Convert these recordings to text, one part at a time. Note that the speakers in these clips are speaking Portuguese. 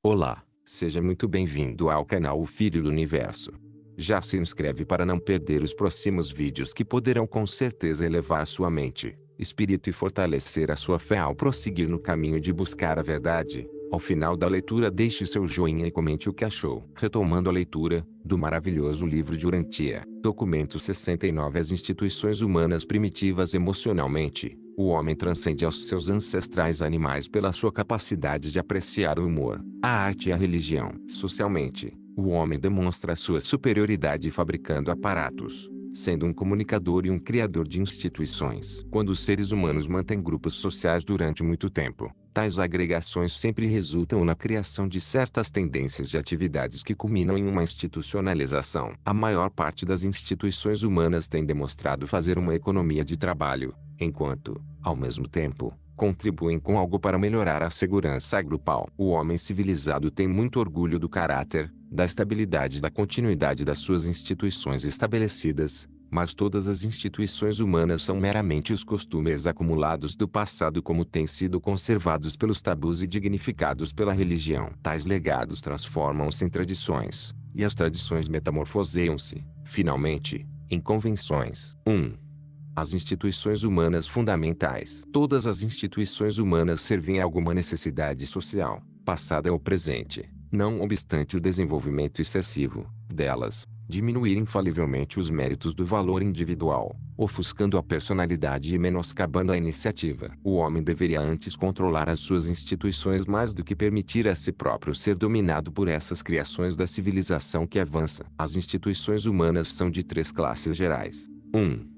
Olá, seja muito bem-vindo ao canal O Filho do Universo. Já se inscreve para não perder os próximos vídeos que poderão com certeza elevar sua mente, espírito e fortalecer a sua fé ao prosseguir no caminho de buscar a verdade. Ao final da leitura deixe seu joinha e comente o que achou. Retomando a leitura, do maravilhoso livro de Urantia, documento 69. As instituições humanas primitivas. Emocionalmente, o homem transcende aos seus ancestrais animais pela sua capacidade de apreciar o humor, a arte e a religião. Socialmente, o homem demonstra sua superioridade fabricando aparatos, sendo um comunicador e um criador de instituições. Quando os seres humanos mantêm grupos sociais durante muito tempo, tais agregações sempre resultam na criação de certas tendências de atividades que culminam em uma institucionalização. A maior parte das instituições humanas tem demonstrado fazer uma economia de trabalho, enquanto, ao mesmo tempo, contribuem com algo para melhorar a segurança grupal. O homem civilizado tem muito orgulho do caráter, da estabilidade e da continuidade das suas instituições estabelecidas, mas todas as instituições humanas são meramente os costumes acumulados do passado como têm sido conservados pelos tabus e dignificados pela religião. Tais legados transformam-se em tradições, e as tradições metamorfoseiam-se, finalmente, em convenções. 1. As instituições humanas fundamentais. Todas as instituições humanas servem a alguma necessidade social, passada ou presente, não obstante o desenvolvimento excessivo delas diminuir infalivelmente os méritos do valor individual, ofuscando a personalidade e menoscabando a iniciativa. O homem deveria antes controlar as suas instituições mais do que permitir a si próprio ser dominado por essas criações da civilização que avança. As instituições humanas são de três classes gerais. 1.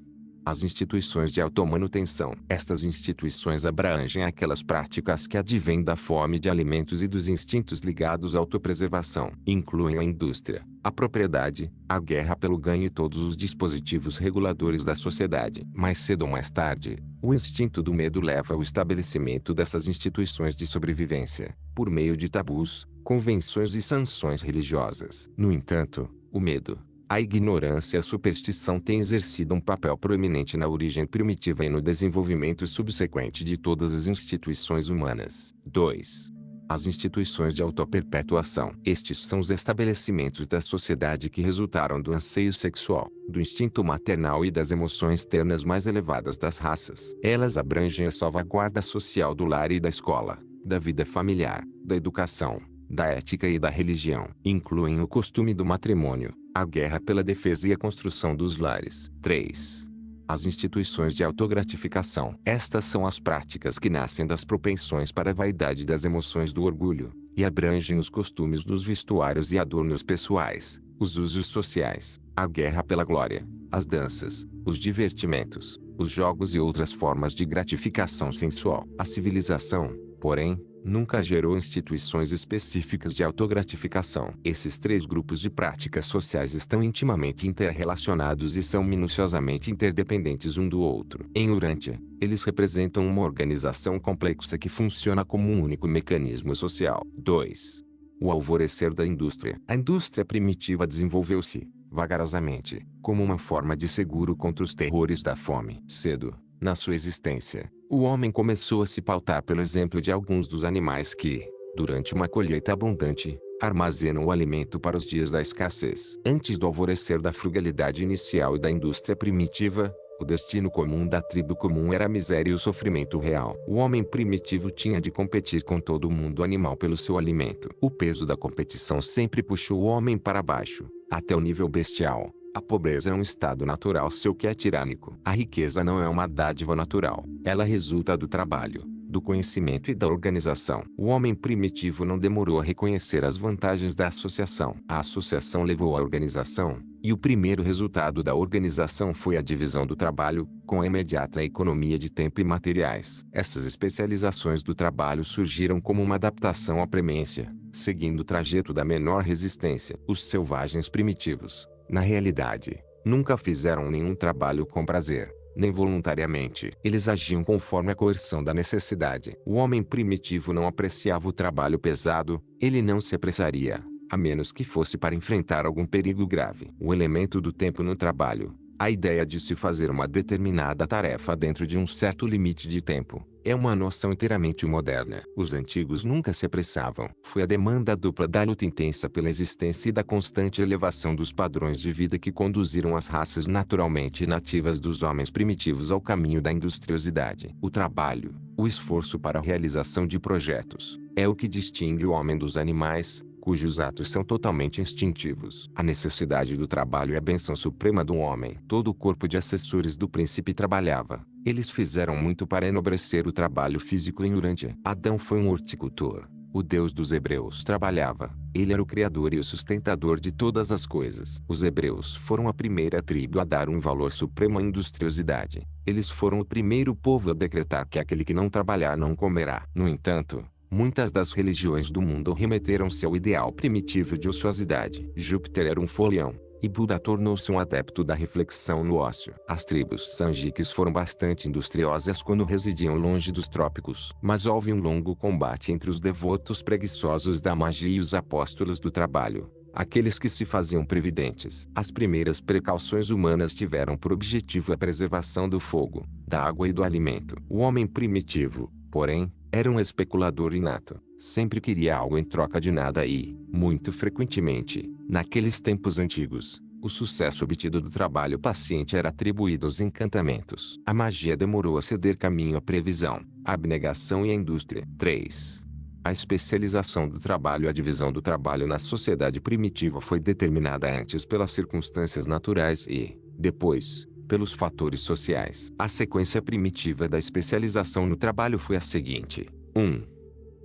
As instituições de automanutenção. Estas instituições abrangem aquelas práticas que advêm da fome de alimentos e dos instintos ligados à autopreservação. Incluem a indústria, a propriedade, a guerra pelo ganho e todos os dispositivos reguladores da sociedade. Mais cedo ou mais tarde, o instinto do medo leva ao estabelecimento dessas instituições de sobrevivência, por meio de tabus, convenções e sanções religiosas. No entanto, o medo, a ignorância e a superstição têm exercido um papel proeminente na origem primitiva e no desenvolvimento subsequente de todas as instituições humanas. 2. As instituições de autoperpetuação. Estes são os estabelecimentos da sociedade que resultaram do anseio sexual, do instinto maternal e das emoções ternas mais elevadas das raças. Elas abrangem a salvaguarda social do lar e da escola, da vida familiar, da educação, da ética e da religião. Incluem o costume do matrimônio, a guerra pela defesa e a construção dos lares. 3. As instituições de autogratificação. Estas são as práticas que nascem das propensões para a vaidade e das emoções do orgulho, e abrangem os costumes dos vestuários e adornos pessoais, os usos sociais, a guerra pela glória, as danças, os divertimentos, os jogos e outras formas de gratificação sensual. A civilização, porém, nunca gerou instituições específicas de autogratificação. Esses três grupos de práticas sociais estão intimamente interrelacionados e são minuciosamente interdependentes um do outro. Em Urantia, eles representam uma organização complexa que funciona como um único mecanismo social. 2. O alvorecer da indústria. A indústria primitiva desenvolveu-se, vagarosamente, como uma forma de seguro contra os terrores da fome. Cedo, na sua existência, o homem começou a se pautar pelo exemplo de alguns dos animais que, durante uma colheita abundante, armazenam o alimento para os dias da escassez. Antes do alvorecer da frugalidade inicial e da indústria primitiva, o destino comum da tribo comum era a miséria e o sofrimento real. O homem primitivo tinha de competir com todo o mundo animal pelo seu alimento. O peso da competição sempre puxou o homem para baixo, até o nível bestial. A pobreza é um estado natural seu que é tirânico. A riqueza não é uma dádiva natural. Ela resulta do trabalho, do conhecimento e da organização. O homem primitivo não demorou a reconhecer as vantagens da associação. A associação levou à organização, e o primeiro resultado da organização foi a divisão do trabalho, com a imediata economia de tempo e materiais. Essas especializações do trabalho surgiram como uma adaptação à premência, seguindo o trajeto da menor resistência. Os selvagens primitivos, na realidade, nunca fizeram nenhum trabalho com prazer, nem voluntariamente. Eles agiam conforme a coerção da necessidade. O homem primitivo não apreciava o trabalho pesado, ele não se apressaria, a menos que fosse para enfrentar algum perigo grave. O elemento do tempo no trabalho, A ideia de se fazer uma determinada tarefa dentro de um certo limite de tempo é uma noção inteiramente moderna. Os antigos nunca se apressavam. Foi a demanda dupla da luta intensa pela existência e da constante elevação dos padrões de vida que conduziram as raças naturalmente nativas dos homens primitivos ao caminho da industriosidade. O trabalho, o esforço para a realização de projetos, é o que distingue o homem dos animais, cujos atos são totalmente instintivos. A necessidade do trabalho é a bênção suprema do homem. Todo o corpo de assessores do príncipe trabalhava. Eles fizeram muito para enobrecer o trabalho físico e ignorante. Adão foi um horticultor. O Deus dos hebreus trabalhava. Ele era o criador e o sustentador de todas as coisas. Os hebreus foram a primeira tribo a dar um valor supremo à industriosidade. Eles foram o primeiro povo a decretar que aquele que não trabalhar não comerá. No entanto, muitas das religiões do mundo remeteram-se ao ideal primitivo de ociosidade. Júpiter era um folião, e Buda tornou-se um adepto da reflexão no ócio. As tribos Sanjiques foram bastante industriosas quando residiam longe dos trópicos. Mas houve um longo combate entre os devotos preguiçosos da magia e os apóstolos do trabalho, aqueles que se faziam previdentes. As primeiras precauções humanas tiveram por objetivo a preservação do fogo, da água e do alimento. O homem primitivo, porém, era um especulador inato. Sempre queria algo em troca de nada e, muito frequentemente, naqueles tempos antigos, o sucesso obtido do trabalho paciente era atribuído aos encantamentos. A magia demorou a ceder caminho à previsão, à abnegação e à indústria. 3. A especialização do trabalho e a divisão do trabalho na sociedade primitiva foi determinada antes pelas circunstâncias naturais e, depois, pelos fatores sociais. A sequência primitiva da especialização no trabalho foi a seguinte: 1.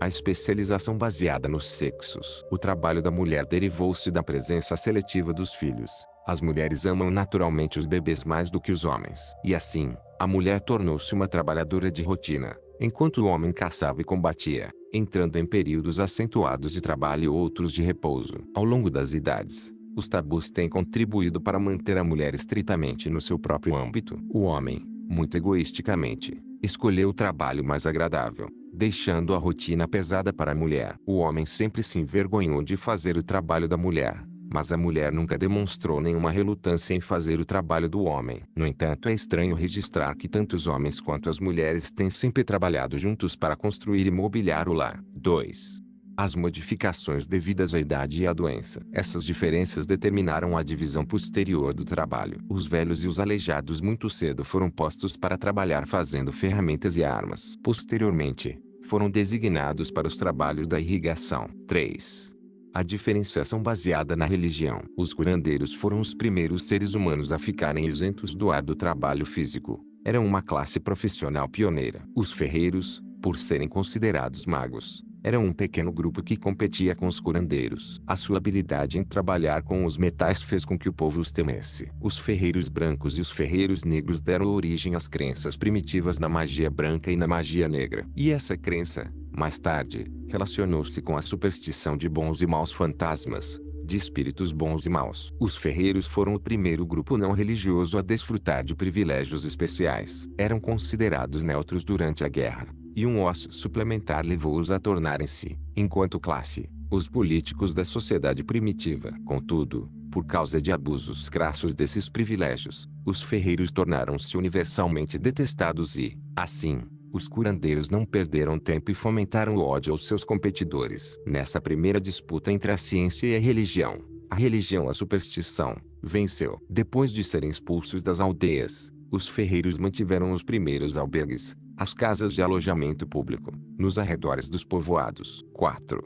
A especialização baseada nos sexos. O trabalho da mulher derivou-se da presença seletiva dos filhos. As mulheres amam naturalmente os bebês mais do que os homens. E assim, a mulher tornou-se uma trabalhadora de rotina, enquanto o homem caçava e combatia, entrando em períodos acentuados de trabalho e outros de repouso. Ao longo das idades, os tabus têm contribuído para manter a mulher estritamente no seu próprio âmbito. O homem, muito egoisticamente, escolheu o trabalho mais agradável, deixando a rotina pesada para a mulher. O homem sempre se envergonhou de fazer o trabalho da mulher, mas a mulher nunca demonstrou nenhuma relutância em fazer o trabalho do homem. No entanto, é estranho registrar que tanto os homens quanto as mulheres têm sempre trabalhado juntos para construir e mobiliar o lar. 2. As modificações devidas à idade e à doença. Essas diferenças determinaram a divisão posterior do trabalho. Os velhos e os aleijados muito cedo foram postos para trabalhar fazendo ferramentas e armas. Posteriormente, foram designados para os trabalhos da irrigação. 3. A diferenciação baseada na religião. Os curandeiros foram os primeiros seres humanos a ficarem isentos do árduo trabalho físico. Eram uma classe profissional pioneira. Os ferreiros, por serem considerados magos, era um pequeno grupo que competia com os curandeiros. A sua habilidade em trabalhar com os metais fez com que o povo os temesse. Os ferreiros brancos e os ferreiros negros deram origem às crenças primitivas na magia branca e na magia negra. E essa crença, mais tarde, relacionou-se com a superstição de bons e maus fantasmas, de espíritos bons e maus. Os ferreiros foram o primeiro grupo não religioso a desfrutar de privilégios especiais. Eram considerados neutros durante a guerra, e um ócio suplementar levou-os a tornarem-se, enquanto classe, os políticos da sociedade primitiva. Contudo, por causa de abusos crassos desses privilégios, os ferreiros tornaram-se universalmente detestados e, assim, os curandeiros não perderam tempo e fomentaram o ódio aos seus competidores. Nessa primeira disputa entre a ciência e a religião, a superstição, venceu. Depois de serem expulsos das aldeias, os ferreiros mantiveram os primeiros albergues, as casas de alojamento público, nos arredores dos povoados. 4.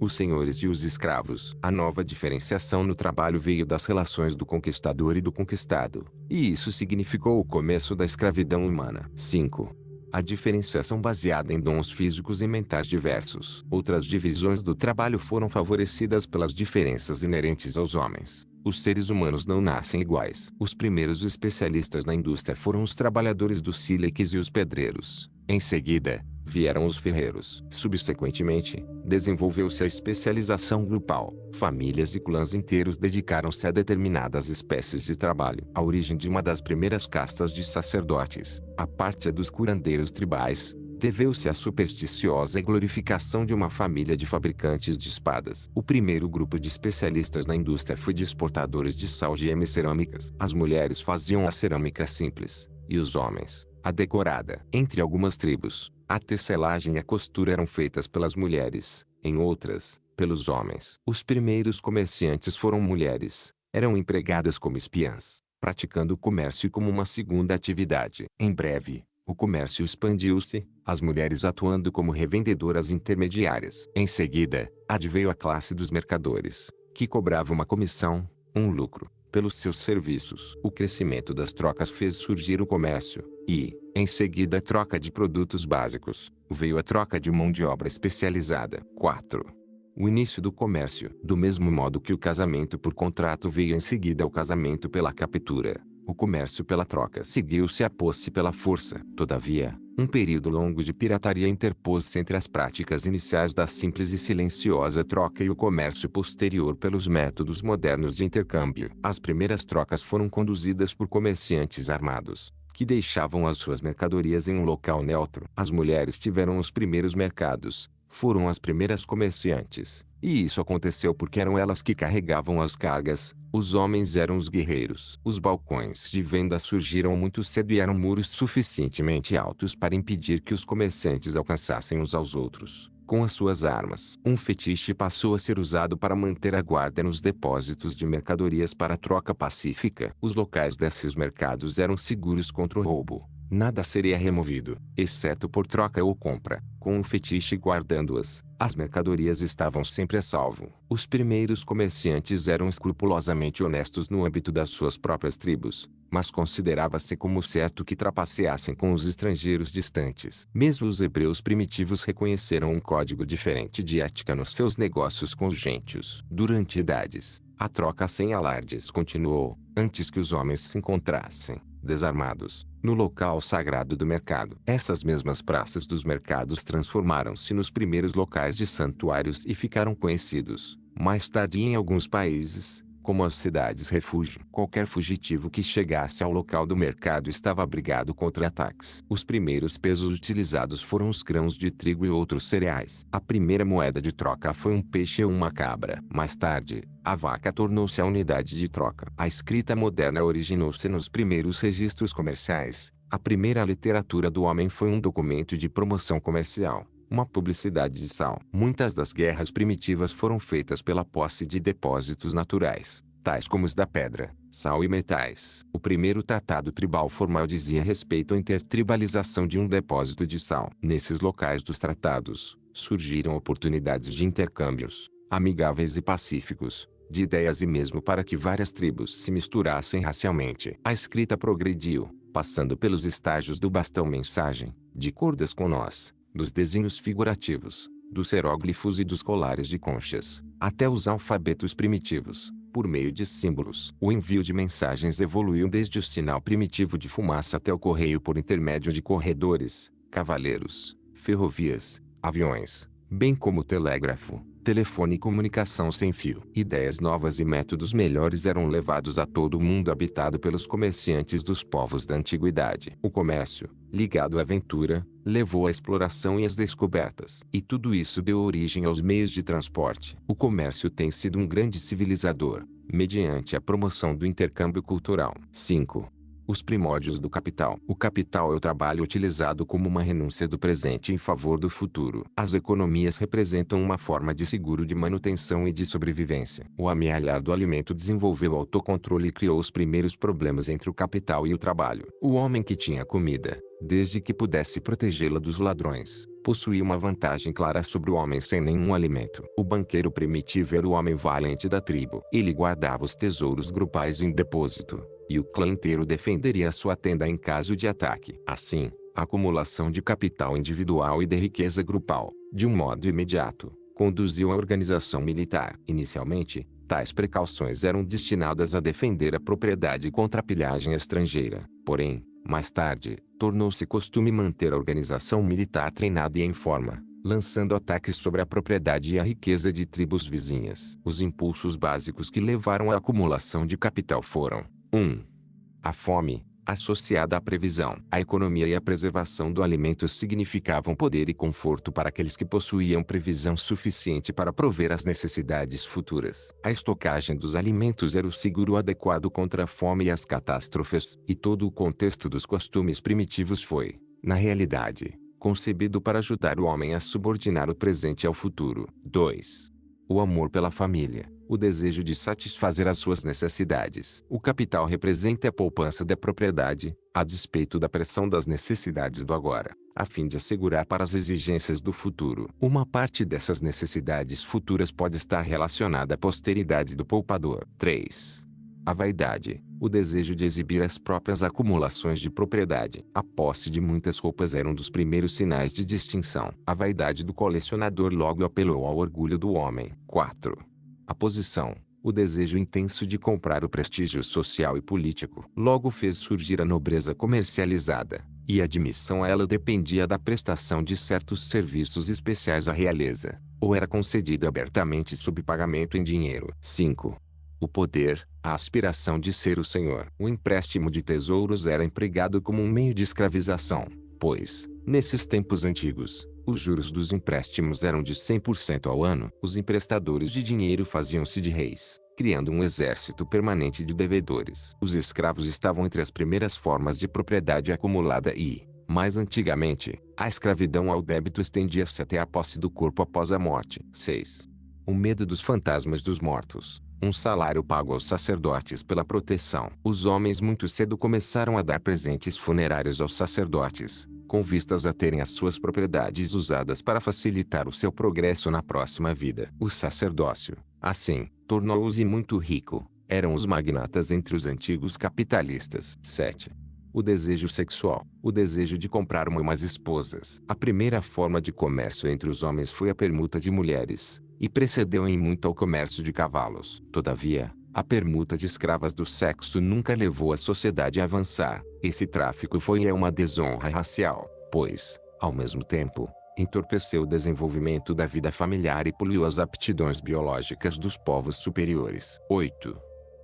Os senhores e os escravos. A nova diferenciação no trabalho veio das relações do conquistador e do conquistado, e isso significou o começo da escravidão humana. 5. A diferenciação baseada em dons físicos e mentais diversos. Outras divisões do trabalho foram favorecidas pelas diferenças inerentes aos homens. Os seres humanos não nascem iguais. Os primeiros especialistas na indústria foram os trabalhadores dos sílex e os pedreiros. Em seguida, vieram os ferreiros. Subsequentemente, desenvolveu-se a especialização grupal. Famílias e clãs inteiros dedicaram-se a determinadas espécies de trabalho. A origem de uma das primeiras castas de sacerdotes, a parte dos curandeiros tribais, deveu-se à supersticiosa glorificação de uma família de fabricantes de espadas. O primeiro grupo de especialistas na indústria foi de exportadores de sal e cerâmicas. As mulheres faziam a cerâmica simples, e os homens, a decorada. Entre algumas tribos, a tecelagem e a costura eram feitas pelas mulheres, em outras, pelos homens. Os primeiros comerciantes foram mulheres, eram empregadas como espiãs, praticando o comércio como uma segunda atividade. Em breve, o comércio expandiu-se, as mulheres atuando como revendedoras intermediárias. Em seguida, adveio a classe dos mercadores, que cobrava uma comissão, um lucro, pelos seus serviços. O crescimento das trocas fez surgir o comércio, e, em seguida a troca de produtos básicos, veio a troca de mão de obra especializada. 4. O início do comércio. Do mesmo modo que o casamento por contrato veio em seguida ao casamento pela captura, o comércio pela troca seguiu-se a posse pela força. Todavia, um período longo de pirataria interpôs-se entre as práticas iniciais da simples e silenciosa troca e o comércio posterior pelos métodos modernos de intercâmbio. As primeiras trocas foram conduzidas por comerciantes armados, que deixavam as suas mercadorias em um local neutro. As mulheres tiveram os primeiros mercados, foram as primeiras comerciantes, e isso aconteceu porque eram elas que carregavam as cargas, os homens eram os guerreiros. Os balcões de venda surgiram muito cedo e eram muros suficientemente altos para impedir que os comerciantes alcançassem uns aos outros, com as suas armas. Um fetiche passou a ser usado para manter a guarda nos depósitos de mercadorias para troca pacífica. Os locais desses mercados eram seguros contra o roubo. Nada seria removido, exceto por troca ou compra. Com um fetiche guardando-as, as mercadorias estavam sempre a salvo. Os primeiros comerciantes eram escrupulosamente honestos no âmbito das suas próprias tribos, mas considerava-se como certo que trapaceassem com os estrangeiros distantes. Mesmo os hebreus primitivos reconheceram um código diferente de ética nos seus negócios com os gentios. Durante idades, a troca sem alardes continuou, antes que os homens se encontrassem, desarmados, no local sagrado do mercado. Essas mesmas praças dos mercados transformaram-se nos primeiros locais de santuários e ficaram conhecidos, mais tarde em alguns países, como as cidades-refúgio. Qualquer fugitivo que chegasse ao local do mercado estava abrigado contra ataques. Os primeiros pesos utilizados foram os grãos de trigo e outros cereais. A primeira moeda de troca foi um peixe ou uma cabra. Mais tarde, a vaca tornou-se a unidade de troca. A escrita moderna originou-se nos primeiros registros comerciais. A primeira literatura do homem foi um documento de promoção comercial, uma publicidade de sal. Muitas das guerras primitivas foram feitas pela posse de depósitos naturais, tais como os da pedra, sal e metais. O primeiro tratado tribal formal dizia respeito à intertribalização de um depósito de sal. Nesses locais dos tratados, surgiram oportunidades de intercâmbios, amigáveis e pacíficos, de ideias e mesmo para que várias tribos se misturassem racialmente. A escrita progrediu, passando pelos estágios do bastão-mensagem, de cordas com nós, dos desenhos figurativos, dos hieróglifos e dos colares de conchas, até os alfabetos primitivos, por meio de símbolos. O envio de mensagens evoluiu desde o sinal primitivo de fumaça até o correio por intermédio de corredores, cavaleiros, ferrovias, aviões, bem como o telégrafo, telefone e comunicação sem fio. Ideias novas e métodos melhores eram levados a todo o mundo habitado pelos comerciantes dos povos da antiguidade. O comércio, ligado à aventura, levou à exploração e às descobertas. E tudo isso deu origem aos meios de transporte. O comércio tem sido um grande civilizador, mediante a promoção do intercâmbio cultural. 5. Os primórdios do capital. O capital é o trabalho utilizado como uma renúncia do presente em favor do futuro. As economias representam uma forma de seguro de manutenção e de sobrevivência. O amealhar do alimento desenvolveu autocontrole e criou os primeiros problemas entre o capital e o trabalho. O homem que tinha comida, desde que pudesse protegê-la dos ladrões, possuía uma vantagem clara sobre o homem sem nenhum alimento. O banqueiro primitivo era o homem valente da tribo. Ele guardava os tesouros grupais em depósito, e o clã inteiro defenderia sua tenda em caso de ataque. Assim, a acumulação de capital individual e de riqueza grupal, de um modo imediato, conduziu à organização militar. Inicialmente, tais precauções eram destinadas a defender a propriedade contra a pilhagem estrangeira. Porém, mais tarde, tornou-se costume manter a organização militar treinada e em forma, lançando ataques sobre a propriedade e a riqueza de tribos vizinhas. Os impulsos básicos que levaram à acumulação de capital foram: 1. A fome, associada à previsão. A economia e a preservação do alimento significavam poder e conforto para aqueles que possuíam previsão suficiente para prover as necessidades futuras. A estocagem dos alimentos era o seguro adequado contra a fome e as catástrofes, e todo o contexto dos costumes primitivos foi, na realidade, concebido para ajudar o homem a subordinar o presente ao futuro. 2. O amor pela família, o desejo de satisfazer as suas necessidades. O capital representa a poupança da propriedade, a despeito da pressão das necessidades do agora, a fim de assegurar para as exigências do futuro. Uma parte dessas necessidades futuras pode estar relacionada à posteridade do poupador. 3. A vaidade, o desejo de exibir as próprias acumulações de propriedade. A posse de muitas roupas era um dos primeiros sinais de distinção. A vaidade do colecionador logo apelou ao orgulho do homem. 4. A posição, o desejo intenso de comprar o prestígio social e político. Logo fez surgir a nobreza comercializada, e a admissão a ela dependia da prestação de certos serviços especiais à realeza, ou era concedida abertamente sob pagamento em dinheiro. 5. O poder, a aspiração de ser o senhor. O empréstimo de tesouros era empregado como um meio de escravização, pois, nesses tempos antigos, os juros dos empréstimos eram de 100% ao ano. Os emprestadores de dinheiro faziam-se de reis, criando um exército permanente de devedores. Os escravos estavam entre as primeiras formas de propriedade acumulada e, mais antigamente, a escravidão ao débito estendia-se até a posse do corpo após a morte. 6. O medo dos fantasmas dos mortos. Um salário pago aos sacerdotes pela proteção. Os homens muito cedo começaram a dar presentes funerários aos sacerdotes, com vistas a terem as suas propriedades usadas para facilitar o seu progresso na próxima vida. O sacerdócio, assim, tornou-os muito rico. Eram os magnatas entre os antigos capitalistas. 7. O desejo sexual, o desejo de comprar uma ou mais esposas. A primeira forma de comércio entre os homens foi a permuta de mulheres, e precedeu em muito ao comércio de cavalos. Todavia, a permuta de escravas do sexo nunca levou a sociedade a avançar. Esse tráfico foi e é uma desonra racial, pois, ao mesmo tempo, entorpeceu o desenvolvimento da vida familiar e poluiu as aptidões biológicas dos povos superiores. 8.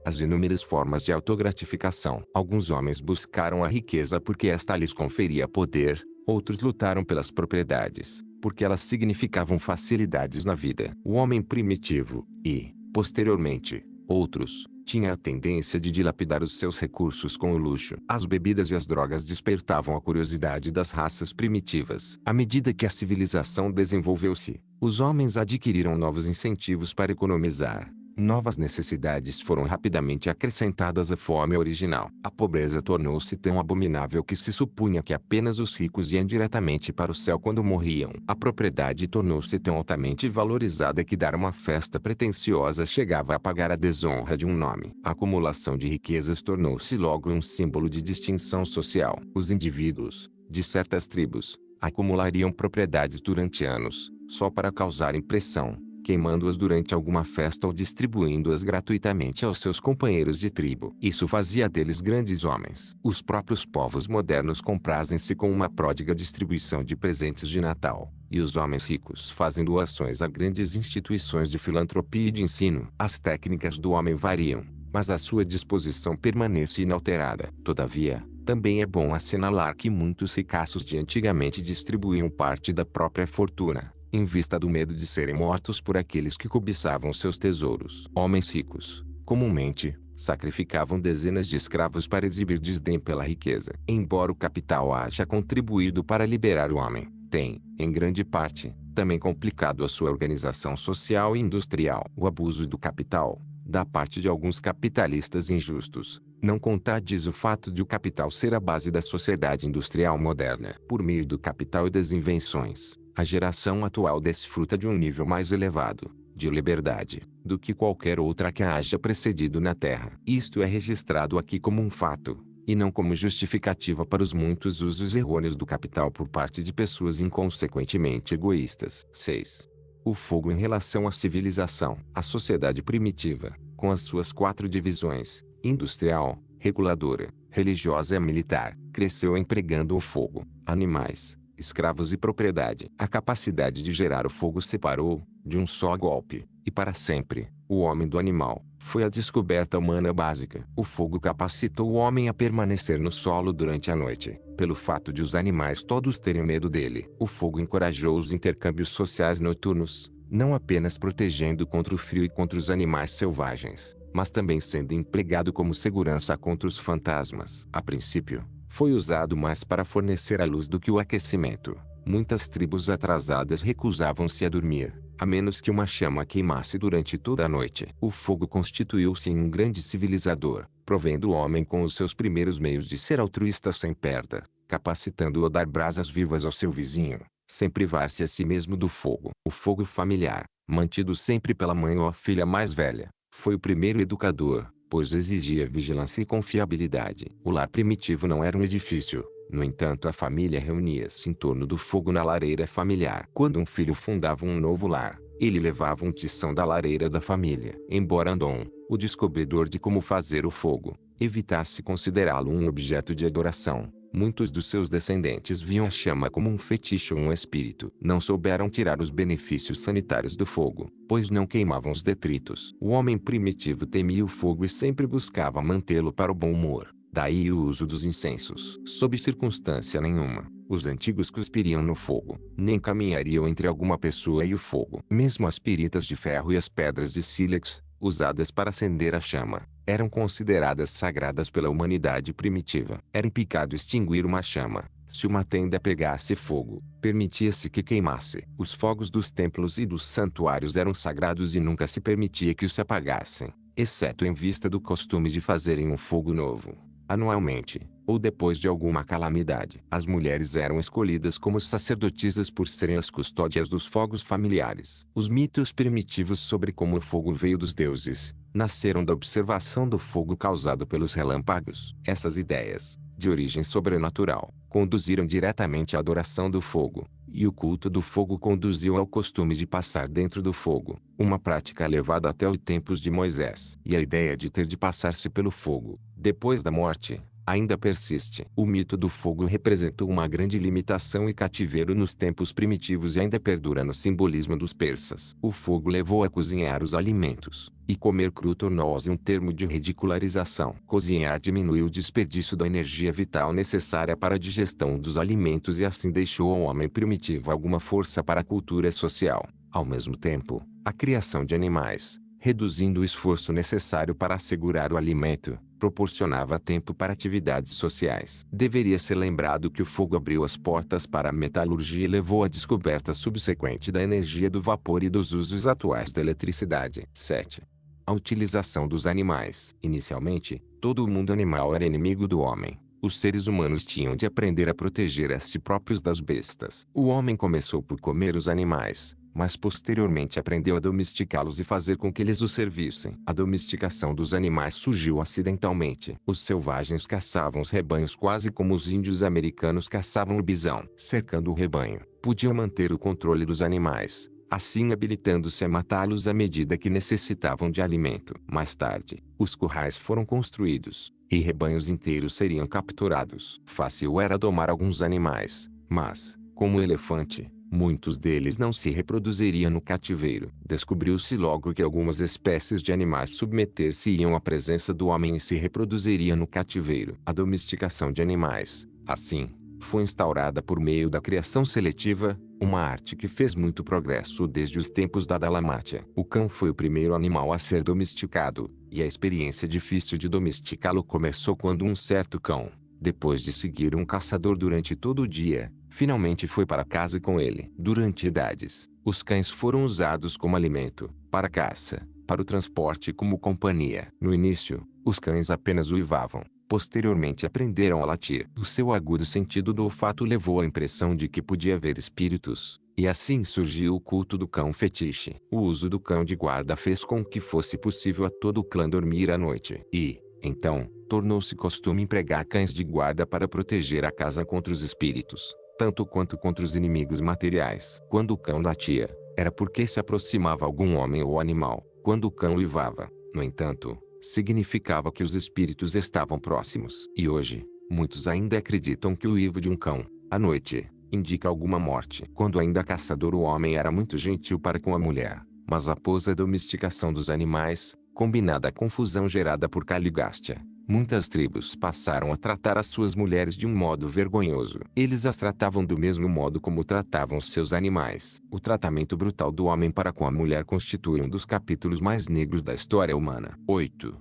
As inúmeras formas de autogratificação. Alguns homens buscaram a riqueza porque esta lhes conferia poder, outros lutaram pelas propriedades, porque elas significavam facilidades na vida. O homem primitivo, e, posteriormente, outros, tinha a tendência de dilapidar os seus recursos com o luxo. As bebidas e as drogas despertavam a curiosidade das raças primitivas. À medida que a civilização desenvolveu-se, os homens adquiriram novos incentivos para economizar. Novas necessidades foram rapidamente acrescentadas à fome original. A pobreza tornou-se tão abominável que se supunha que apenas os ricos iam diretamente para o céu quando morriam. A propriedade tornou-se tão altamente valorizada que dar uma festa pretensiosa chegava a pagar a desonra de um nome. A acumulação de riquezas tornou-se logo um símbolo de distinção social. Os indivíduos, de certas tribos, acumulariam propriedades durante anos, só para causar impressão, queimando-as durante alguma festa ou distribuindo-as gratuitamente aos seus companheiros de tribo. Isso fazia deles grandes homens. Os próprios povos modernos comprazem-se com uma pródiga distribuição de presentes de Natal, e os homens ricos fazem doações a grandes instituições de filantropia e de ensino. As técnicas do homem variam, mas a sua disposição permanece inalterada. Todavia, também é bom assinalar que muitos ricaços de antigamente distribuíam parte da própria fortuna, em vista do medo de serem mortos por aqueles que cobiçavam seus tesouros. Homens ricos, comumente, sacrificavam dezenas de escravos para exibir desdém pela riqueza. Embora o capital haja contribuído para liberar o homem, tem, em grande parte, também complicado a sua organização social e industrial. O abuso do capital, da parte de alguns capitalistas injustos, não contradiz o fato de o capital ser a base da sociedade industrial moderna. Por meio do capital e das invenções, a geração atual desfruta de um nível mais elevado, de liberdade, do que qualquer outra que a haja precedido na Terra. Isto é registrado aqui como um fato, e não como justificativa para os muitos usos errôneos do capital por parte de pessoas inconsequentemente egoístas. 6. O fogo em relação à civilização. A sociedade primitiva, com as suas 4 divisões, industrial, reguladora, religiosa e militar, cresceu empregando o fogo, animais, escravos e propriedade. A capacidade de gerar o fogo separou, de um só golpe, e para sempre, o homem do animal, foi a descoberta humana básica. O fogo capacitou o homem a permanecer no solo durante a noite, pelo fato de os animais todos terem medo dele. O fogo encorajou os intercâmbios sociais noturnos, não apenas protegendo contra o frio e contra os animais selvagens, mas também sendo empregado como segurança contra os fantasmas. A princípio, foi usado mais para fornecer a luz do que o aquecimento. Muitas tribos atrasadas recusavam-se a dormir, a menos que uma chama queimasse durante toda a noite. O fogo constituiu-se em um grande civilizador, provendo o homem com os seus primeiros meios de ser altruísta sem perda, capacitando-o a dar brasas vivas ao seu vizinho, sem privar-se a si mesmo do fogo. O fogo familiar, mantido sempre pela mãe ou a filha mais velha, foi o primeiro educador, pois exigia vigilância e confiabilidade. O lar primitivo não era um edifício. No entanto, a família reunia-se em torno do fogo na lareira familiar. Quando um filho fundava um novo lar, ele levava um tição da lareira da família. Embora Andon, o descobridor de como fazer o fogo, evitasse considerá-lo um objeto de adoração, muitos dos seus descendentes viam a chama como um fetiche ou um espírito. Não souberam tirar os benefícios sanitários do fogo, pois não queimavam os detritos. O homem primitivo temia o fogo e sempre buscava mantê-lo para o bom humor. Daí o uso dos incensos. Sob circunstância nenhuma, os antigos cuspiriam no fogo, nem caminhariam entre alguma pessoa e o fogo. Mesmo as piritas de ferro e as pedras de sílex, usadas para acender a chama, eram consideradas sagradas pela humanidade primitiva. Era um pecado extinguir uma chama. Se uma tenda pegasse fogo, permitia-se que queimasse. Os fogos dos templos e dos santuários eram sagrados e nunca se permitia que os apagassem, exceto em vista do costume de fazerem um fogo novo anualmente, ou depois de alguma calamidade. As mulheres eram escolhidas como sacerdotisas por serem as custódias dos fogos familiares. Os mitos primitivos sobre como o fogo veio dos deuses, nasceram da observação do fogo causado pelos relâmpagos. Essas ideias, de origem sobrenatural, conduziram diretamente à adoração do fogo, e o culto do fogo conduziu ao costume de passar dentro do fogo, uma prática levada até os tempos de Moisés. E a ideia de ter de passar-se pelo fogo, depois da morte, ainda persiste. O mito do fogo representou uma grande limitação e cativeiro nos tempos primitivos e ainda perdura no simbolismo dos persas. O fogo levou a cozinhar os alimentos, e comer cru tornou-se um termo de ridicularização. Cozinhar diminuiu o desperdício da energia vital necessária para a digestão dos alimentos e assim deixou ao homem primitivo alguma força para a cultura social. Ao mesmo tempo, a criação de animais, reduzindo o esforço necessário para assegurar o alimento, proporcionava tempo para atividades sociais. Deveria ser lembrado que o fogo abriu as portas para a metalurgia e levou à descoberta subsequente da energia do vapor e dos usos atuais da eletricidade. 7. A utilização dos animais. Inicialmente, todo o mundo animal era inimigo do homem. Os seres humanos tinham de aprender a proteger a si próprios das bestas. O homem começou por comer os animais, mas posteriormente aprendeu a domesticá-los e fazer com que eles o servissem. A domesticação dos animais surgiu acidentalmente. Os selvagens caçavam os rebanhos quase como os índios americanos caçavam o bisão. Cercando o rebanho, podiam manter o controle dos animais, assim habilitando-se a matá-los à medida que necessitavam de alimento. Mais tarde, os currais foram construídos, e rebanhos inteiros seriam capturados. Fácil era domar alguns animais, mas, como o elefante, muitos deles não se reproduziriam no cativeiro. Descobriu-se logo que algumas espécies de animais submeter-se-iam à presença do homem e se reproduziriam no cativeiro. A domesticação de animais, assim, foi instaurada por meio da criação seletiva, uma arte que fez muito progresso desde os tempos da Dalamátia. O cão foi o primeiro animal a ser domesticado, e a experiência difícil de domesticá-lo começou quando um certo cão, depois de seguir um caçador durante todo o dia, finalmente foi para casa com ele. Durante idades, os cães foram usados como alimento, para caça, para o transporte e como companhia. No início, os cães apenas uivavam. Posteriormente aprenderam a latir. O seu agudo sentido do olfato levou à impressão de que podia ver espíritos, e assim surgiu o culto do cão fetiche. O uso do cão de guarda fez com que fosse possível a todo o clã dormir à noite. E, então, tornou-se costume empregar cães de guarda para proteger a casa contra os espíritos, tanto quanto contra os inimigos materiais. Quando o cão latia, era porque se aproximava algum homem ou animal. Quando o cão uivava, no entanto, significava que os espíritos estavam próximos. E hoje, muitos ainda acreditam que o uivo de um cão, à noite, indica alguma morte. Quando ainda caçador, o homem era muito gentil para com a mulher, mas após a domesticação dos animais, Combinada à confusão gerada por Caligástia, muitas tribos passaram a tratar as suas mulheres de um modo vergonhoso. Eles as tratavam do mesmo modo como tratavam seus animais. O tratamento brutal do homem para com a mulher constitui um dos capítulos mais negros da história humana. 8.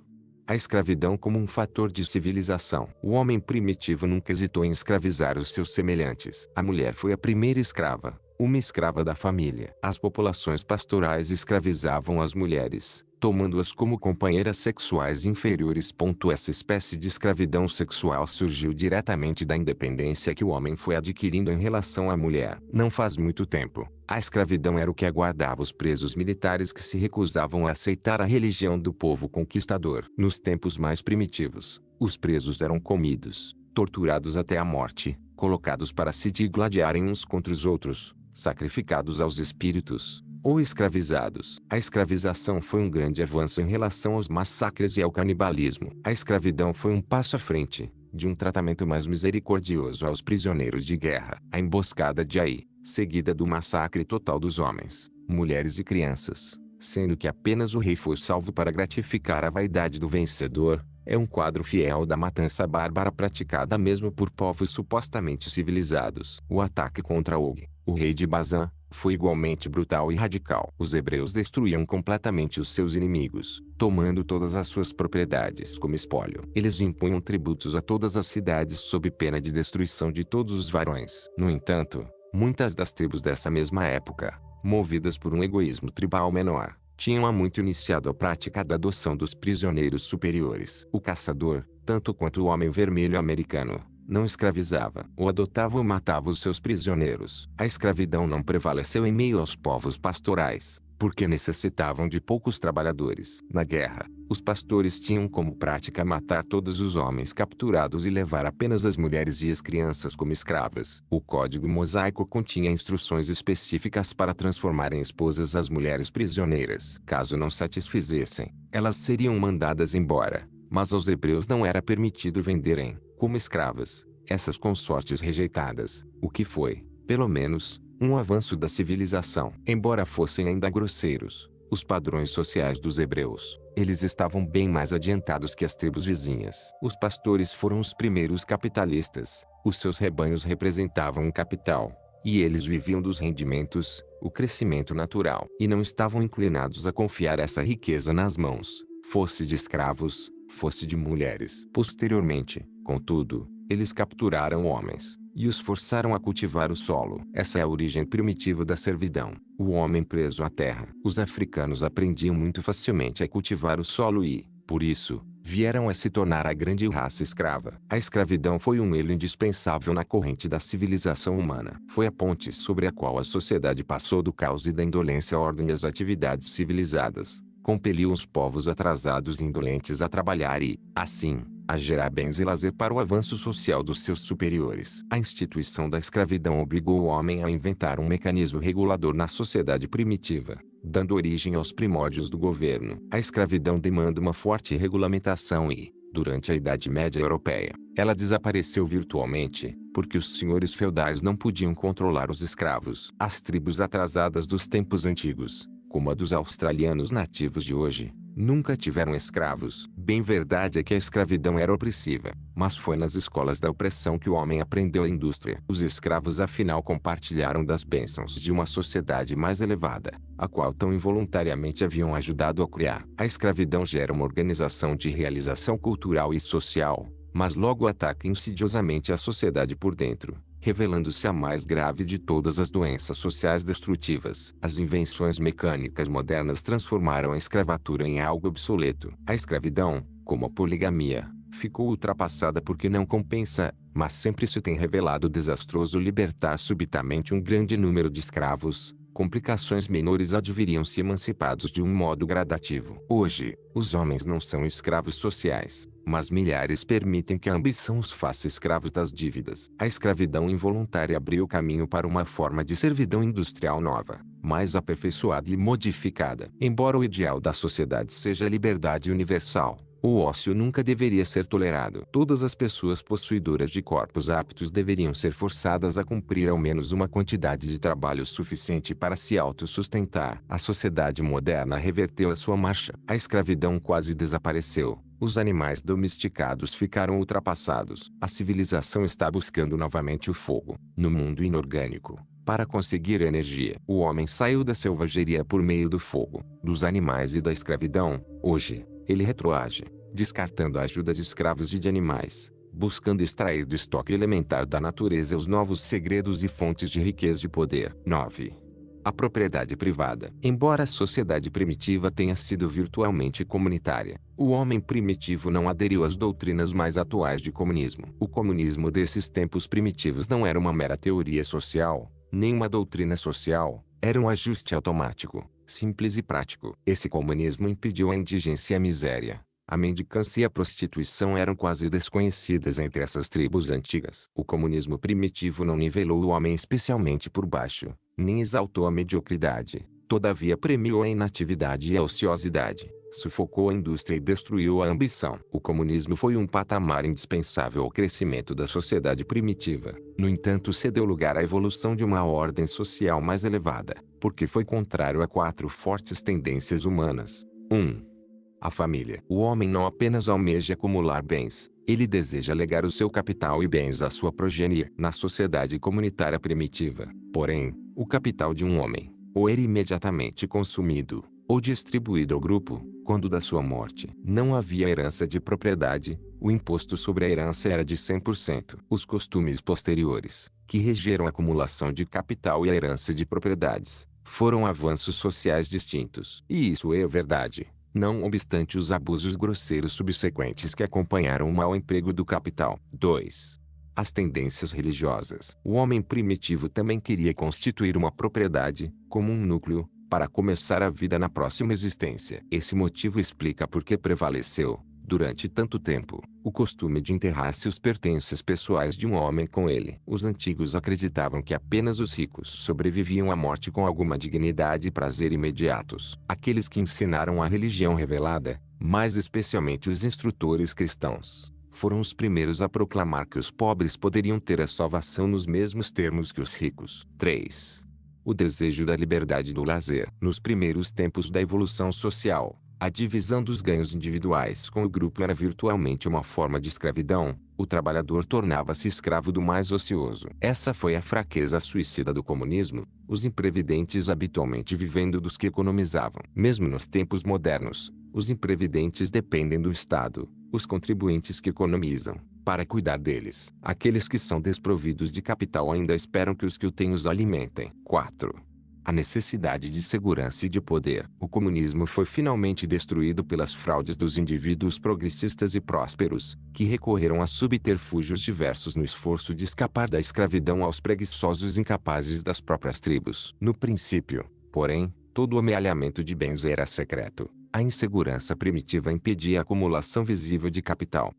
A escravidão como um fator de civilização. O homem primitivo nunca hesitou em escravizar os seus semelhantes. A mulher foi a primeira escrava, uma escrava da família. As populações pastorais escravizavam as mulheres, tomando-as como companheiras sexuais inferiores. Essa espécie de escravidão sexual surgiu diretamente da independência que o homem foi adquirindo em relação à mulher. Não faz muito tempo, a escravidão era o que aguardava os presos militares que se recusavam a aceitar a religião do povo conquistador. Nos tempos mais primitivos, os presos eram comidos, torturados até a morte, colocados para se digladiarem uns contra os outros, sacrificados aos espíritos, ou escravizados. A escravização foi um grande avanço em relação aos massacres e ao canibalismo. A escravidão foi um passo à frente, de um tratamento mais misericordioso aos prisioneiros de guerra. A emboscada de Ai, seguida do massacre total dos homens, mulheres e crianças, sendo que apenas o rei foi salvo para gratificar a vaidade do vencedor, é um quadro fiel da matança bárbara praticada mesmo por povos supostamente civilizados. O ataque contra Og, o rei de Bazã, foi igualmente brutal e radical. Os hebreus destruíam completamente os seus inimigos, tomando todas as suas propriedades como espólio. Eles impunham tributos a todas as cidades sob pena de destruição de todos os varões. No entanto, muitas das tribos dessa mesma época, movidas por um egoísmo tribal menor, tinham há muito iniciado a prática da adoção dos prisioneiros superiores. O caçador, tanto quanto o homem vermelho americano, não escravizava, ou adotava ou matava os seus prisioneiros. A escravidão não prevaleceu em meio aos povos pastorais, porque necessitavam de poucos trabalhadores. Na guerra, os pastores tinham como prática matar todos os homens capturados e levar apenas as mulheres e as crianças como escravas. O Código Mosaico continha instruções específicas para transformar em esposas as mulheres prisioneiras. Caso não satisfizessem, elas seriam mandadas embora, mas aos hebreus não era permitido venderem, como escravas, essas consortes rejeitadas, o que foi, pelo menos, um avanço da civilização. Embora fossem ainda grosseiros, os padrões sociais dos hebreus, eles estavam bem mais adiantados que as tribos vizinhas. Os pastores foram os primeiros capitalistas, os seus rebanhos representavam um capital, e eles viviam dos rendimentos, o crescimento natural, e não estavam inclinados a confiar essa riqueza nas mãos, fosse de escravos, fosse de mulheres. Posteriormente, contudo, eles capturaram homens, e os forçaram a cultivar o solo. Essa é a origem primitiva da servidão, o homem preso à terra. Os africanos aprendiam muito facilmente a cultivar o solo e, por isso, vieram a se tornar a grande raça escrava. A escravidão foi um elo indispensável na corrente da civilização humana. Foi a ponte sobre a qual a sociedade passou do caos e da indolência à ordem e às atividades civilizadas. Compeliu os povos atrasados e indolentes a trabalhar e, assim, a gerar bens e lazer para o avanço social dos seus superiores. A instituição da escravidão obrigou o homem a inventar um mecanismo regulador na sociedade primitiva, dando origem aos primórdios do governo. A escravidão demanda uma forte regulamentação e, durante a Idade Média Europeia, ela desapareceu virtualmente, porque os senhores feudais não podiam controlar os escravos. As tribos atrasadas dos tempos antigos, como a dos australianos nativos de hoje, nunca tiveram escravos. Bem verdade é que a escravidão era opressiva, mas foi nas escolas da opressão que o homem aprendeu a indústria. Os escravos afinal compartilharam das bênçãos de uma sociedade mais elevada, a qual tão involuntariamente haviam ajudado a criar. A escravidão gera uma organização de realização cultural e social, mas logo ataca insidiosamente a sociedade por dentro, revelando-se a mais grave de todas as doenças sociais destrutivas. As invenções mecânicas modernas transformaram a escravatura em algo obsoleto. A escravidão, como a poligamia, ficou ultrapassada porque não compensa, mas sempre se tem revelado desastroso libertar subitamente um grande número de escravos. Complicações menores adviriam se emancipados de um modo gradativo. Hoje, os homens não são escravos sociais, mas milhares permitem que a ambição os faça escravos das dívidas. A escravidão involuntária abriu caminho para uma forma de servidão industrial nova, mais aperfeiçoada e modificada. Embora o ideal da sociedade seja a liberdade universal, O ócio nunca deveria ser tolerado. Todas as pessoas possuidoras de corpos aptos deveriam ser forçadas a cumprir ao menos uma quantidade de trabalho suficiente para se autossustentar. A sociedade moderna reverteu a sua marcha. A escravidão quase desapareceu. Os animais domesticados ficaram ultrapassados. A civilização está buscando novamente o fogo, no mundo inorgânico. Para conseguir energia, o homem saiu da selvageria por meio do fogo, dos animais e da escravidão. Hoje, ele retroage, descartando a ajuda de escravos e de animais, buscando extrair do estoque elementar da natureza os novos segredos e fontes de riqueza e poder. 9. A propriedade privada. Embora a sociedade primitiva tenha sido virtualmente comunitária, o homem primitivo não aderiu às doutrinas mais atuais de comunismo. O comunismo desses tempos primitivos não era uma mera teoria social, nem uma doutrina social, era um ajuste automático, simples e prático. Esse comunismo impediu a indigência e a miséria. A mendicância e a prostituição eram quase desconhecidas entre essas tribos antigas. O comunismo primitivo não nivelou o homem especialmente por baixo, nem exaltou a mediocridade. Todavia premiou a inatividade e a ociosidade, sufocou a indústria e destruiu a ambição. O comunismo foi um patamar indispensável ao crescimento da sociedade primitiva. No entanto, cedeu lugar à evolução de uma ordem social mais elevada, porque foi contrário a 4 fortes tendências humanas. 1. A família. O homem não apenas almeja acumular bens, ele deseja legar o seu capital e bens à sua progenie. Na sociedade comunitária primitiva, porém, o capital de um homem, ou era imediatamente consumido, ou distribuído ao grupo, quando da sua morte. Não havia herança de propriedade, o imposto sobre a herança era de 100%. Os costumes posteriores, que regeram a acumulação de capital e a herança de propriedades, foram avanços sociais distintos. E isso é verdade, não obstante os abusos grosseiros subsequentes que acompanharam o mau emprego do capital. 2. As tendências religiosas. O homem primitivo também queria constituir uma propriedade, como um núcleo, para começar a vida na próxima existência. Esse motivo explica por que prevaleceu, durante tanto tempo, o costume de enterrar seus pertences pessoais de um homem com ele. Os antigos acreditavam que apenas os ricos sobreviviam à morte com alguma dignidade e prazer imediatos. Aqueles que ensinaram a religião revelada, mais especialmente os instrutores cristãos, foram os primeiros a proclamar que os pobres poderiam ter a salvação nos mesmos termos que os ricos. 3. O desejo da liberdade e do lazer. Nos primeiros tempos da evolução social, a divisão dos ganhos individuais com o grupo era virtualmente uma forma de escravidão. O trabalhador tornava-se escravo do mais ocioso. Essa foi a fraqueza suicida do comunismo, os imprevidentes habitualmente vivendo dos que economizavam. Mesmo nos tempos modernos, os imprevidentes dependem do Estado, os contribuintes que economizam, para cuidar deles. Aqueles que são desprovidos de capital ainda esperam que os que o têm os alimentem. 4. A necessidade de segurança e de poder. O comunismo foi finalmente destruído pelas fraudes dos indivíduos progressistas e prósperos, que recorreram a subterfúgios diversos no esforço de escapar da escravidão aos preguiçosos incapazes das próprias tribos. No princípio, porém, todo o amealhamento de bens era secreto. A insegurança primitiva impedia a acumulação visível de capital.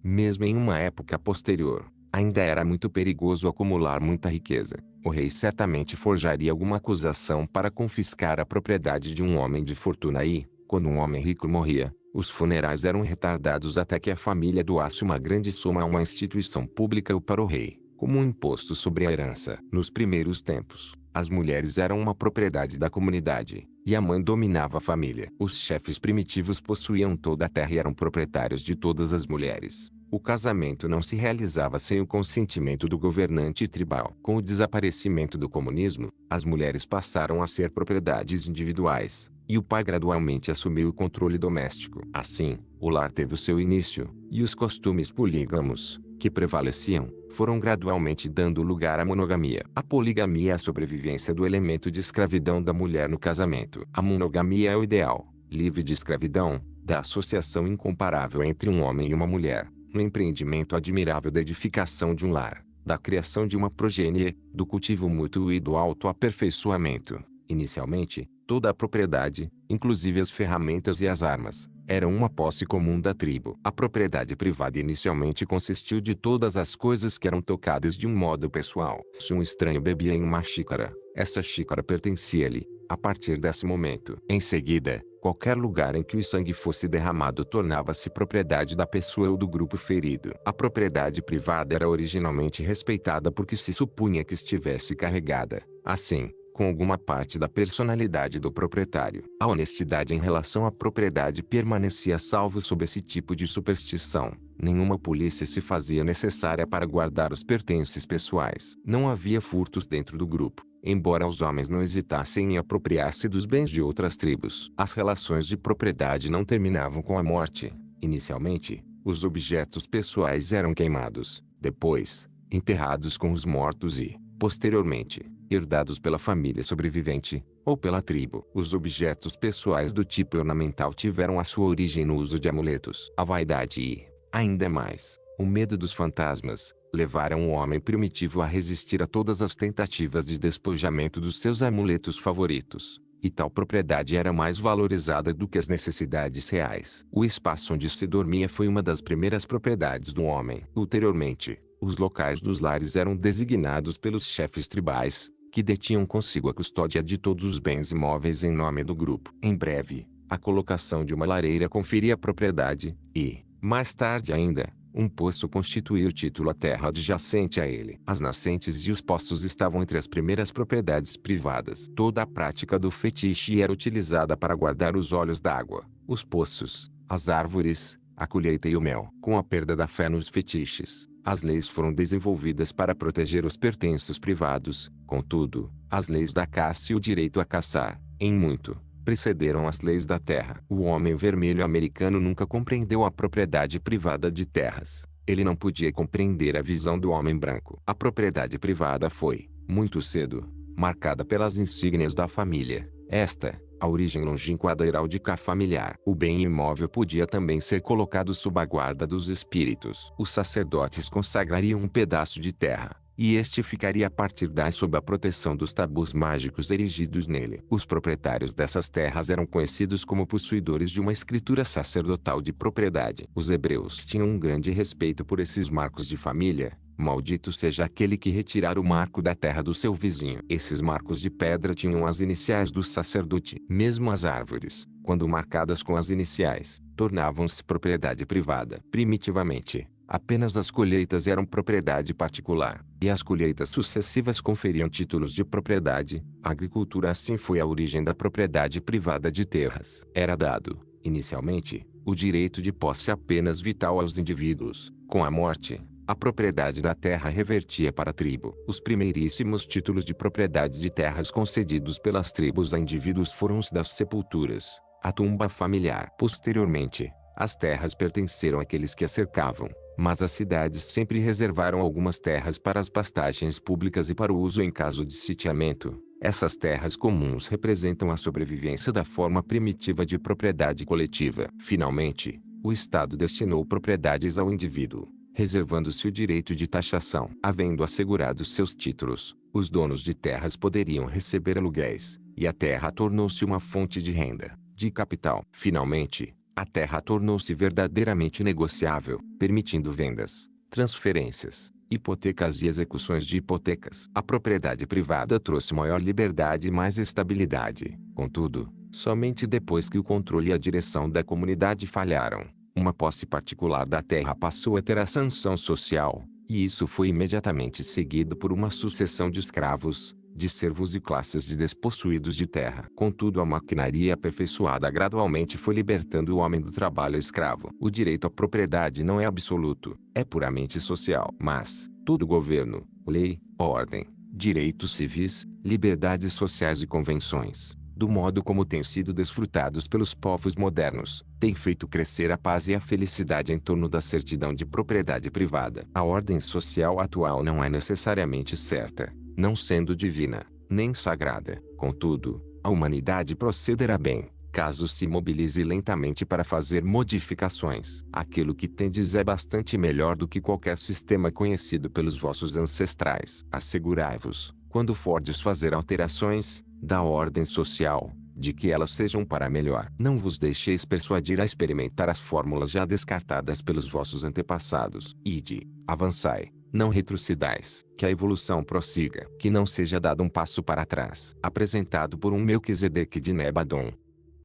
Mesmo em uma época posterior, ainda era muito perigoso acumular muita riqueza. O rei certamente forjaria alguma acusação para confiscar a propriedade de um homem de fortuna e, quando um homem rico morria, os funerais eram retardados até que a família doasse uma grande soma a uma instituição pública ou para o rei, como um imposto sobre a herança. Nos primeiros tempos, as mulheres eram uma propriedade da comunidade, e a mãe dominava a família. Os chefes primitivos possuíam toda a terra e eram proprietários de todas as mulheres. O casamento não se realizava sem o consentimento do governante tribal. Com o desaparecimento do comunismo, as mulheres passaram a ser propriedades individuais, e o pai gradualmente assumiu o controle doméstico. Assim, o lar teve o seu início, e os costumes polígamos, que prevaleciam, foram gradualmente dando lugar à monogamia. A poligamia é a sobrevivência do elemento de escravidão da mulher no casamento. A monogamia é o ideal, livre de escravidão, da associação incomparável entre um homem e uma mulher, no empreendimento admirável da edificação de um lar, da criação de uma progenie, do cultivo mútuo e do autoaperfeiçoamento. Inicialmente, toda a propriedade, inclusive as ferramentas e as armas, era uma posse comum da tribo. A propriedade privada inicialmente consistiu de todas as coisas que eram tocadas de um modo pessoal. Se um estranho bebia em uma xícara, essa xícara pertencia-lhe, a partir desse momento. Em seguida, Qualquer lugar em que o sangue fosse derramado tornava-se propriedade da pessoa ou do grupo ferido. A propriedade privada era originalmente respeitada porque se supunha que estivesse carregada, assim, com alguma parte da personalidade do proprietário. A honestidade em relação à propriedade permanecia salvo sob esse tipo de superstição. Nenhuma polícia se fazia necessária para guardar os pertences pessoais. Não havia furtos dentro do grupo, embora os homens não hesitassem em apropriar-se dos bens de outras tribos. As relações de propriedade não terminavam com a morte. Inicialmente, os objetos pessoais eram queimados, depois, enterrados com os mortos e, posteriormente, herdados pela família sobrevivente, ou pela tribo. Os objetos pessoais do tipo ornamental tiveram a sua origem no uso de amuletos. A vaidade e, ainda mais, o medo dos fantasmas, levaram o homem primitivo a resistir a todas as tentativas de despojamento dos seus amuletos favoritos, e tal propriedade era mais valorizada do que as necessidades reais. O espaço onde se dormia foi uma das primeiras propriedades do homem. Ulteriormente, os locais dos lares eram designados pelos chefes tribais, que detinham consigo a custódia de todos os bens imóveis em nome do grupo. Em breve, a colocação de uma lareira conferia propriedade, e, mais tarde ainda, um poço constituía o título à terra adjacente a ele. As nascentes e os poços estavam entre as primeiras propriedades privadas. Toda a prática do fetiche era utilizada para guardar os olhos d'água, os poços, as árvores, a colheita e o mel. Com a perda da fé nos fetiches, as leis foram desenvolvidas para proteger os pertences privados. Contudo, as leis da caça e o direito a caçar, em muito, precederam as leis da terra. O homem vermelho americano nunca compreendeu a propriedade privada de terras. Ele não podia compreender a visão do homem branco. A propriedade privada foi, muito cedo, marcada pelas insígnias da família. Esta, a origem longínqua da heráldica familiar. O bem imóvel podia também ser colocado sob a guarda dos espíritos. Os sacerdotes consagrariam um pedaço de terra, e este ficaria a partir daí sob a proteção dos tabus mágicos erigidos nele. Os proprietários dessas terras eram conhecidos como possuidores de uma escritura sacerdotal de propriedade. Os hebreus tinham um grande respeito por esses marcos de família. Maldito seja aquele que retirar o marco da terra do seu vizinho. Esses marcos de pedra tinham as iniciais do sacerdote. Mesmo as árvores, quando marcadas com as iniciais, tornavam-se propriedade privada. Primitivamente, apenas as colheitas eram propriedade particular, e as colheitas sucessivas conferiam títulos de propriedade. A agricultura assim foi a origem da propriedade privada de terras. Era dado, inicialmente, o direito de posse apenas vital aos indivíduos. Com a morte, a propriedade da terra revertia para a tribo. Os primeiríssimos títulos de propriedade de terras concedidos pelas tribos a indivíduos foram os das sepulturas, a tumba familiar. Posteriormente, as terras pertenceram àqueles que a cercavam, mas as cidades sempre reservaram algumas terras para as pastagens públicas e para o uso em caso de sitiamento. Essas terras comuns representam a sobrevivência da forma primitiva de propriedade coletiva. Finalmente, o Estado destinou propriedades ao indivíduo, reservando-se o direito de taxação. Havendo assegurado seus títulos, os donos de terras poderiam receber aluguéis, e a terra tornou-se uma fonte de renda, de capital. Finalmente, a terra tornou-se verdadeiramente negociável, permitindo vendas, transferências, hipotecas e execuções de hipotecas. A propriedade privada trouxe maior liberdade e mais estabilidade. Contudo, somente depois que o controle e a direção da comunidade falharam, uma posse particular da terra passou a ter a sanção social, e isso foi imediatamente seguido por uma sucessão de escravos, de servos e classes de despossuídos de terra. Contudo, a maquinaria aperfeiçoada gradualmente foi libertando o homem do trabalho escravo. O direito à propriedade não é absoluto, é puramente social. Mas, todo governo, lei, ordem, direitos civis, liberdades sociais e convenções, do modo como têm sido desfrutados pelos povos modernos, tem feito crescer a paz e a felicidade em torno da certidão de propriedade privada. A ordem social atual não é necessariamente certa, não sendo divina, nem sagrada. Contudo, a humanidade procederá bem, caso se mobilize lentamente para fazer modificações. Aquilo que tendes é bastante melhor do que qualquer sistema conhecido pelos vossos ancestrais. Assegurai-vos, quando fordes fazer alterações, da ordem social, de que elas sejam para melhor. Não vos deixeis persuadir a experimentar as fórmulas já descartadas pelos vossos antepassados. Ide, avançai, não retrocedais. Que a evolução prossiga. Que não seja dado um passo para trás. Apresentado por um Melquisedeque de Nebadon.